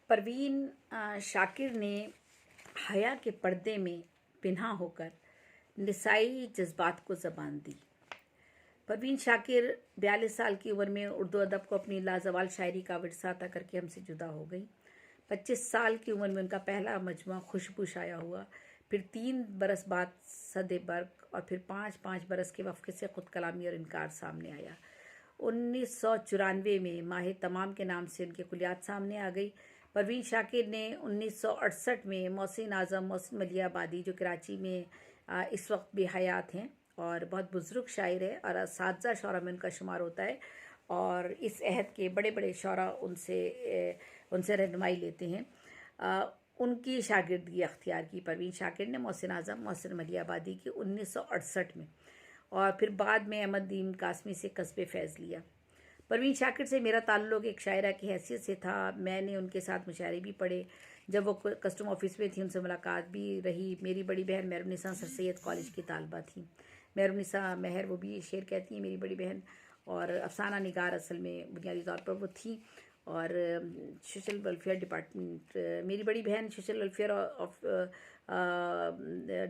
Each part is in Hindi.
परवीन शाकिर ने हया के पर्दे में पिन्हा होकर निसाई जज्बात को ज़बान दी। परवीन शाकिर 42 साल की उम्र में उर्दू अदब को अपनी लाजवाल शायरी का विरसा अता करके हमसे जुदा हो गई। 25 साल की उम्र में उनका पहला मजमुआ खुशबू शाया हुआ। फिर 3 बरस बाद सदे बर्क और फिर 5-5 बरस के वफ़े से खुद कलामी और इनकार सामने आया। 1994 में माह तमाम के नाम से उनकी कुलियात सामने आ गई। परवीन शाकिर ने 1968 में मोहसिन आज़म मोहसिन मलियाबादी, जो कराची में इस वक्त बेहयात हैं और बहुत बुज़ुर्ग शायर है और असातिज़ा शौरा में उनका शुमार होता है, और इस अहद के बड़े बड़े शौरा उनसे रहनुमाई लेते हैं। उनकी शागिर्दगी अख्तियार की परवीन शाकिर ने मोहसिन आज़म मोहसिन मलियाबादी की 1968 में, और फिर बाद में अहमदीन कासमी से कस्बे फैज़ लिया। परवीन शाकिर से मेरा ताल्लुक़ एक शायरा की हैसियत से था। मैंने उनके साथ मुशायरे भी पढ़े। जब वो कस्टम ऑफिस में थी उनसे मुलाकात भी रही। मेरी बड़ी बहन मेहरुन्निसा सर सैयद कॉलेज की तालबा थी। मेहरुन्निसा महर, वो भी शेर कहती हैं मेरी बड़ी बहन, और अफसाना निगार असल में बुनियादी तौर पर वो थी। और सोशल वेलफेयर डिपार्टमेंट, मेरी बड़ी बहन सोशल वेलफेयर ऑफ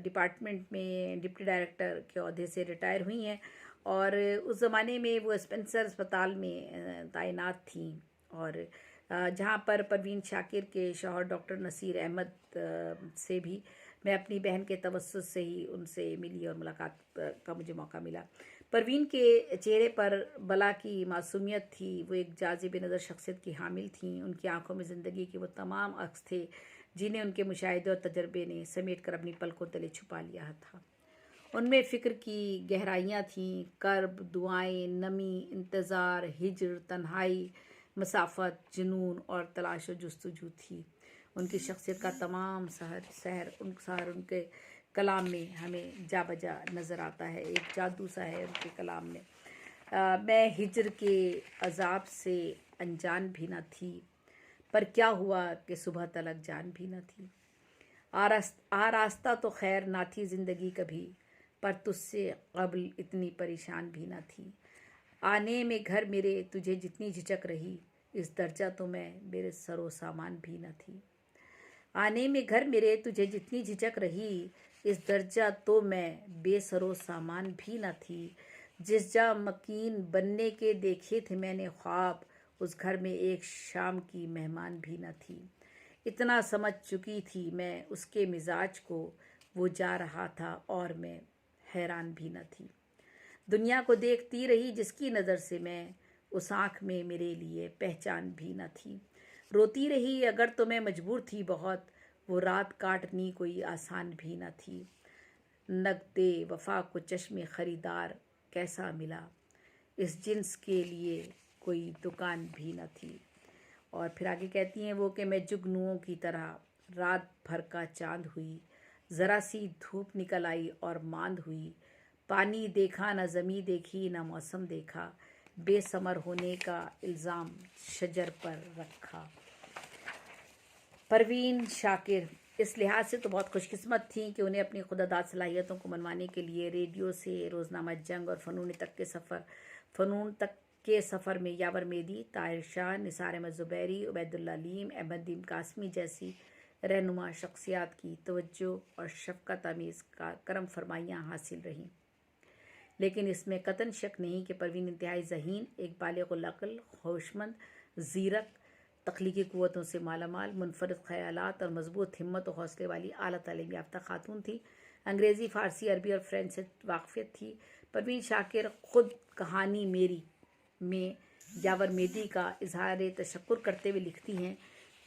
डिपार्टमेंट में डिप्टी डायरेक्टर के ओहदे से रिटायर हुई हैं, और उस ज़माने में वो स्पेंसर अस्पताल में तैनात थी, और जहाँ पर परवीन शाकिर के शौहर डॉक्टर नसीर अहमद से भी मैं अपनी बहन के तवस्सुत से ही उनसे मिली और मुलाकात का मुझे मौका मिला। परवीन के चेहरे पर बला की मासूमियत थी। वो एक जाज़िब नज़र शख्सियत की हामिल थीं। उनकी आंखों में ज़िंदगी के वो तमाम अक्स थे जिन्हें उनके मुशाहिदे और तजर्बे ने समेट कर अपनी पलकों तले छुपा लिया था। उनमें फ़िक्र की गहराइयाँ थीं, कर्ब, दुआएं, नमी, इंतज़ार, हिज्र, तन्हाई, मसाफत, जुनून और तलाश व जुस्तजू थी। उनकी शख्सियत का तमाम सहर उनके कलाम में हमें जा बजा नज़र आता है। एक जादू सा है उनके कलाम में। मैं हिज्र के अजाब से अनजान भी न थी, पर क्या हुआ कि सुबह तलक जान भी न थी। आरास्ता तो खैर ना थी ज़िंदगी कभी, पर तुझसे क़ब्ल इतनी परेशान भी न थी। आने में घर मेरे तुझे जितनी झिझक रही, इस दर्जा तो मैं मेरे सरो सामान भी न थी। आने में घर मेरे तुझे जितनी झिझक रही, इस दर्जा तो मैं बेसरो सामान भी न थी। जिस जा मकीन बनने के देखे थे मैंने ख्वाब, उस घर में एक शाम की मेहमान भी न थी। इतना समझ चुकी थी मैं उसके मिजाज को, वो जा रहा था और मैं हैरान भी न थी। दुनिया को देखती रही जिसकी नज़र से मैं, उस आँख में मेरे लिए पहचान भी न थी। रोती रही अगर तो मैं मजबूर थी बहुत, वो रात काटनी कोई आसान भी न थी। नगदे वफा को चश्मे ख़रीदार कैसा मिला, इस जिन्स के लिए कोई दुकान भी न थी। और फिर आगे कहती हैं वो कि मैं जुगनुओं की तरह रात भर का चांद हुई, ज़रा सी धूप निकल आई और मांद हुई। पानी देखा न ज़मी देखी न मौसम देखा, बेसमर होने का इल्ज़ाम शजर पर रखा। परवीन शाकिर इस लिहाज से तो बहुत खुशकिस्मत थी कि उन्हें अपनी खुदादाद सलाहियतों को मनवाने के लिए रेडियो से रोज़नामा जंग और फ़नून तक के सफ़र में यावर मेदी, ताहिर शाह, निसार अहमद ज़ुबैरी, उबैदुल्ला अलीम, अहमदीन कासमी जैसी रहनुमा शख्सियात की तवज्जो और शफ़क़त आमेज़ का करम फरमाइयाँ हासिल रहीं। लेकिन इसमें कतन शक नहीं कि परवीन इंतहाई ज़हीन, एक बालिग़ुल अक़ल, होशमंद, ज़ीरक, तख्लीकी क़ुव्वतों से मालामाल, मुनफ़रिद ख़यालात और मज़बूत हिम्मत और हौसले वाली आला तालीम याफ्ता खातून थी। अंग्रेज़ी, फ़ारसी, अरबी और फ़्रेंच से वाक़फ़ियत थी। परवीन शाकिर ख़ुद कहानी मेरी में यावर मेदी का इज़हार तशक्कुर करते हुए लिखती हैं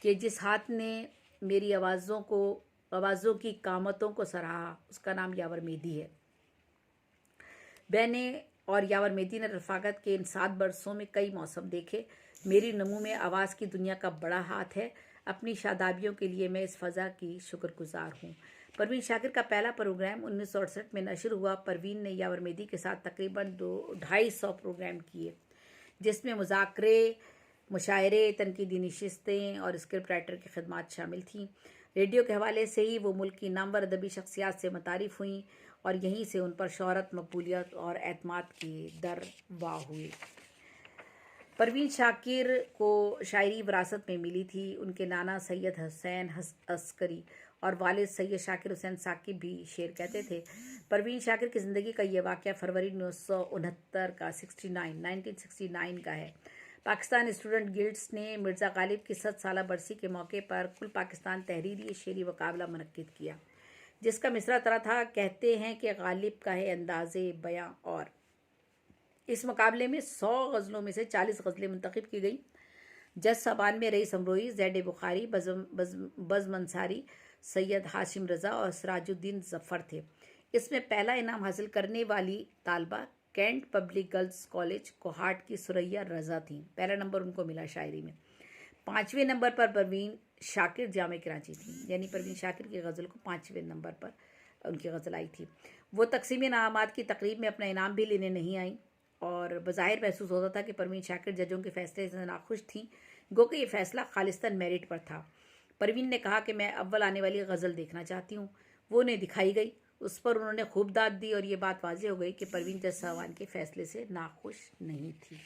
कि जिस हाथ ने मेरी आवाज़ों की कामतों को सराहा, उसका नाम यावर मेदी है। मैंने और यावर मेदी ने रफ़ाकत के इन 7 बरसों में कई मौसम देखे। मेरी नमू में आवाज़ की दुनिया का बड़ा हाथ है। अपनी शादाबियों के लिए मैं इस फ़ज़ा की शुक्रगुज़ार हूँ। परवीन शाकिर का पहला प्रोग्राम 1968 में नशर हुआ। परवीन ने यावर मेदी के साथ तकरीबन 250 प्रोग्राम किए, जिसमें मुज़ाकरे, मुशायरे, तनकीदी नशिस्तें और स्क्रिप्ट राइटर की खिदमात शामिल थीं। रेडियो के हवाले से ही वो मुल्क की नामवर अदबी शख्सियात से मुतारिफ़ हुईं, और यहीं से उन पर शोहरत, मकबूलियत और एतमाद के दर वाह हुए। परवीन शाकिर को शायरी विरासत में मिली थी। उनके नाना सैयद हुसैन अस्करी और वालिद सैयद शाकिर हुसैन साकिब भी शेर कहते थे। परवीन शाकिर की ज़िंदगी का ये वाक़या फरवरी 1969 का 1969 का है। पाकिस्तान स्टूडेंट गिल्ड्स ने मिर्ज़ा गालिब की 7 साला बरसी के मौके पर कुल पाकिस्तान तहरीरी शेरी मुकाबला मुनक्किद किया, जिसका मिसरा तरह था, कहते हैं कि गालिब का है अंदाज़े बयां। और इस मुकाबले में 100 गज़लों में से 40 गज़लें मुंतखब की गई। जज साबान में रईस अमरोई, ज़ैड बुखारी, बज़्म अंसारी, सैयद हाशिम रज़ा और सिराजुद्दीन ज़फ़र थे। इसमें पहला इनाम हासिल करने वाली तालबा cantt public girls college Kohat की सुरैया रज़ा थी। पहला नंबर उनको मिला शायरी में। 5वें नंबर पर परवीन शाकिर जामे कराची थी, यानी परवीन शाकिर की गज़ल को 5वें नंबर पर उनकी गज़ल आई थी। वो तकसीम इनामात की तकरीब में अपना इनाम भी लेने नहीं आई और बज़ाहिर महसूस होता था कि परवीन शाकिर जजों के फैसले से नाखुश थीं, गो कि ये फैसला खालिस्तान मेरिट पर था। परवीन ने कहा कि मैं अव्वल आने वाली गज़ल देखना चाहती हूँ। वो उन्हें दिखाई गई, उस पर उन्होंने खूब दाद दी और ये बात वाज़ेह हो गई कि परवीन जज साहबान के फैसले से नाखुश नहीं थी।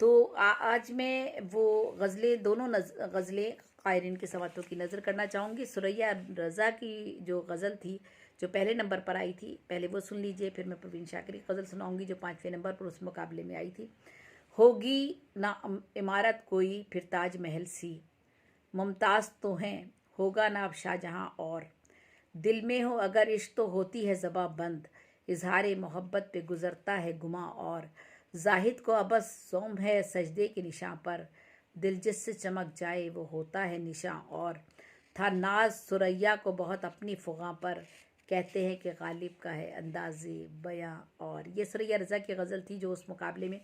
तो आज मैं वो गज़लें दोनों गज़लें क़ायरीन के सवालों की नज़र करना चाहूँगी। सुरैया रज़ा की जो गज़ल थी जो पहले नंबर पर आई थी, पहले वो सुन लीजिए, फिर मैं परवीन शाकिर की गज़ल सुनाऊंगी जो 5वें नंबर पर उस मुकाबले में आई थी। होगी ना इमारत कोई फिर ताज महल सी, मुमताज़ तो हैं होगा ना अब शाहजहां, और दिल में हो अगर इश्क तो होती है ज़बा बंद, इजहार मोहब्बत पे गुज़रता है गुमा, और जाहिद को अबस सोम है सजदे के निशां पर, दिल जिससे चमक जाए वो होता है निशां, और था नाज सुरैया को बहुत अपनी फ़ुगा पर, कहते हैं कि गालिब का है अंदाज़े बयां। और ये सुरैया रज़ा की गज़ल थी जो उस मुकाबले में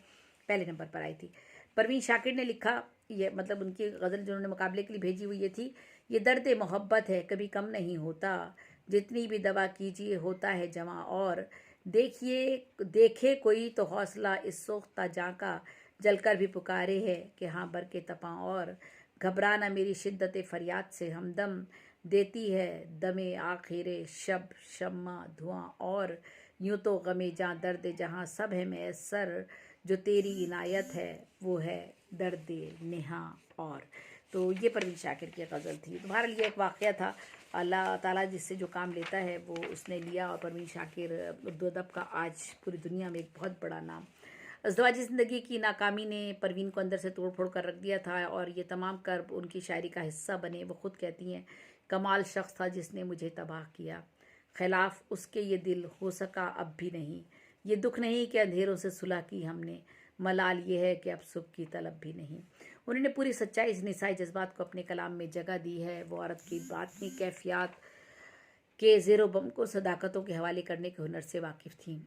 पहले नंबर पर आई थी। परवीन शाकिर ने लिखा, ये मतलब उनकी गज़ल जो उन्होंने मुकाबले के लिए भेजी हुई ये थी, ये दर्द मोहब्बत है कभी कम नहीं होता, जितनी भी दवा कीजिए होता है जवां, और देखे कोई तो हौसला इस सोख्ता जाँ का, जलकर भी पुकारे है कि हाँ बर के तपां, और घबराना मेरी शिद्दत फरियाद से हमदम देती है दमे आखिरे शब शम्मा धुआं, और यूँ तो गमे जहाँ दर्द जहाँ सब है मैसर, जो तेरी इनायत है वो है दर्द नेहा। और तो ये परवीन शाकिर की गज़ल थी। तो बहरहाल ये एक वाक़या था, अल्लाह ताला जिससे जो काम लेता है वो उसने लिया, और परवीन शाकिर उर्दू अदब का आज पूरी दुनिया में एक बहुत बड़ा नाम। अज़दवाजी ज़िंदगी की नाकामी ने परवीन को अंदर से तोड़ फोड़ कर रख दिया था और ये तमाम कर्ब उनकी शायरी का हिस्सा बने। वो ख़ुद कहती हैं, कमाल शख्स था जिसने मुझे तबाह किया, खिलाफ उसके ये दिल हो सका अब भी नहीं, ये दुख नहीं कि अंधेरों से सुलह की हमने, मलाल ये है कि अब सुबह की तलब भी नहीं। उन्होंने पूरी सच्चाई इस निसाई जज्बात को अपने कलाम में जगह दी है। वो औरत की बातनी कैफियत के ज़ेरो बम को सदाकतों के हवाले करने के हुनर से वाकिफ़ थीं।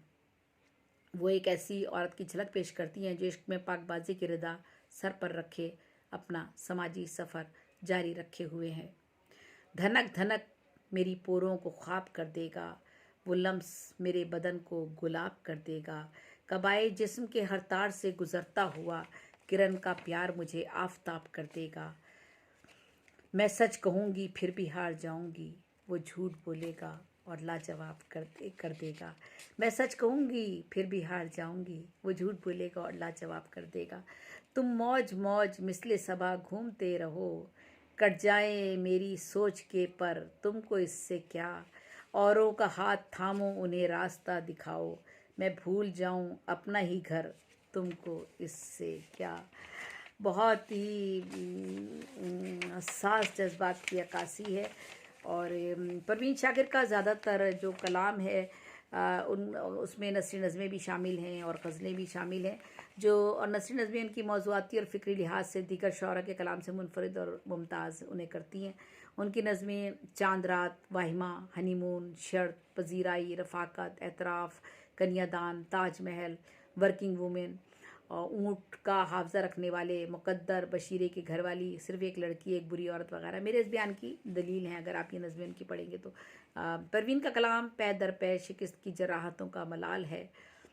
वो एक ऐसी औरत की झलक पेश करती हैं जो इश्क में पाकबाजी की रिदा सर पर रखे अपना समाजी सफ़र जारी रखे हुए हैं। धनक धनक मेरी पोरों को ख्वाब कर देगा, वो लम्स मेरे बदन को गुलाब कर देगा, कबाए जिस्म के हर तार से गुज़रता हुआ किरण का प्यार मुझे आफताब कर देगा। मैं सच कहूँगी फिर भी हार जाऊँगी, वो झूठ बोलेगा और लाजवाब कर देगा। मैं सच कहूँगी फिर भी हार जाऊँगी, वो झूठ बोलेगा और लाजवाब कर देगा। तुम मौज मौज मिसले सबा घूमते रहो, कट जाए मेरी सोच के पर तुमको इससे क्या, औरों का हाथ थामो उन्हें रास्ता दिखाओ, मैं भूल जाऊँ अपना ही घर तुमको इससे क्या। बहुत ही हसास जज्बात की अक्कासी है। और परवीन शाकिर का ज़्यादातर जो कलाम है उसमें नसरी नज़में भी शामिल हैं और गज़लें भी शामिल हैं, जो और नसरी नज़में उनकी मौज़ूआती और फ़िक्री लिहाज से दीगर शौरा के कलाम से मुनफरिद और मुमताज़ उन्हें करती हैं। उनकी नज़में चांद रात, वाहिमा, हनीमून, शर्त, पजीराई, रफ़ाकत, एतराफ़, कन्यादान, ताजमहल, वर्किंग वूमेन, ऊँट का हाफजा रखने वाले, मुकद्दर, बशीरे की घरवाली, सिर्फ़ एक लड़की एक बुरी औरत वगैरह मेरे इस बयान की दलील हैं। अगर आप ये नज़में उनकी पढ़ेंगे तो परवीन का कलाम पै दर पै शिकस्त की जराहतों का मलाल है,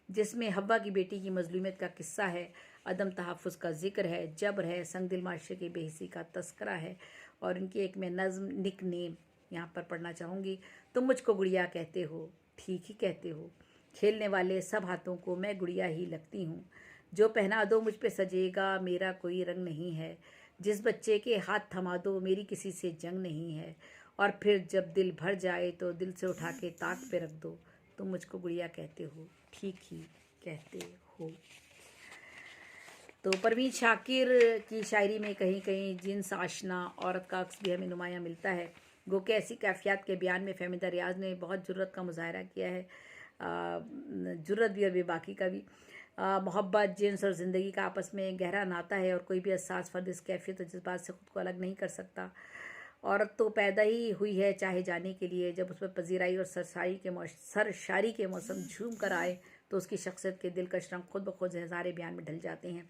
जिसमें हव्वा की बेटी की मजलूमियत का किस्सा है, अदम तहफ़्फ़ुज़ का जिक्र है, जबर है, संगदिल माशरे की बेहिसी का तस्करा है। और इनकी एक मैं नज़्म निक नेम यहाँ पर पढ़ना चाहूँगी। तुम मुझको गुड़िया कहते हो, ठीक ही कहते हो, खेलने वाले सब हाथों को मैं गुड़िया ही लगती हूँ, जो पहना दो मुझ पे सजेगा, मेरा कोई रंग नहीं है। जिस बच्चे के हाथ थमा दो, मेरी किसी से जंग नहीं है। और फिर जब दिल भर जाए तो दिल से उठा के ताक पे रख दो। तुम मुझको गुड़िया कहते हो, ठीक ही कहते हो। तो परवीन शाकिर की शायरी में कहीं कहीं जिन्स, आशना, औरत का अक्स भी हमें नुमायाँ मिलता है। गो के ऐसी कैफियत के बयान में फहमीदा रियाज ने बहुत जुर्रत का मुजाहरा किया है, जुर्रत भी और बेबाकी का भी। मोहब्बत, जिन्स और ज़िंदगी का आपस में गहरा नाता है और कोई भी हसास फर्द इस कैफियत और जज्बात से ख़ुद को अलग नहीं कर सकता। औरत तो पैदा ही हुई है चाहे जाने के लिए। जब उसमें पजीराई और सरशारी के मौसम झूम कर आए तो उसकी शख्सियत के दिलकश रंग खुद ब खुद हज़ारे बयान में ढल जाते हैं।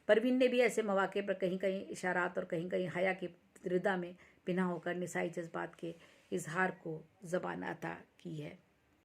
परवीन ने भी ऐसे मौके पर कहीं कहीं इशारात और कहीं कहीं हया की रिदा में पिना होकर निसाई जज्बात के इजहार को ज़बान अता की है।